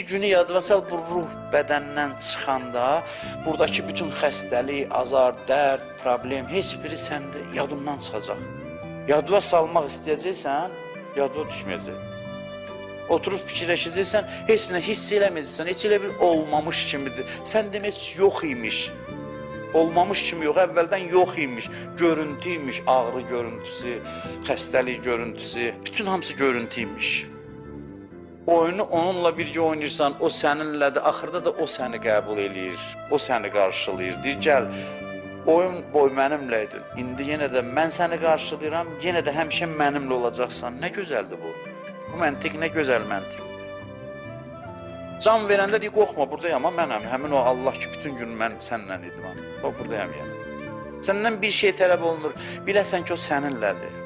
günü yadıma sal, bu ruh bədəndən çıxanda buradakı bütün xəstəlik, azar, dərd, problem heç biri səndə yadından çıxacaq. Yadıma salmaq istəyəcəksən, yadıma düşməyəcək. Oturub fikirləşəcəksən, heç nə hiss eləməyəcəksən, heç elə bir olmamış kimidir. Sən demək yox imiş. Olmamış kimi yox, əvvəldən yox imiş. Görüntü imiş, ağrı görüntüsü, xəstəlik görüntüsü, bütün hamısı görüntü imiş. Oyunu onunla birgə oynayırsan, o səninlədir, axırda da o səni qəbul eləyir, o səni qarşılayır. Deyir, gəl, oyun boy mənimlə idin, indi yenə də mən səni qarşılayıram, yenə də həmişə mənimlə olacaqsan. Nə gözəldir bu? Bu məntiq nə gözəl məntiqdir. Can verəndə deyir, qorxma, buradayam, mənəm, həmin o Allah ki, bütün gün mən sənlə idim, o buradayam yəni. Səndən bir şey tələb olunur, biləsən ki, o səninlədir.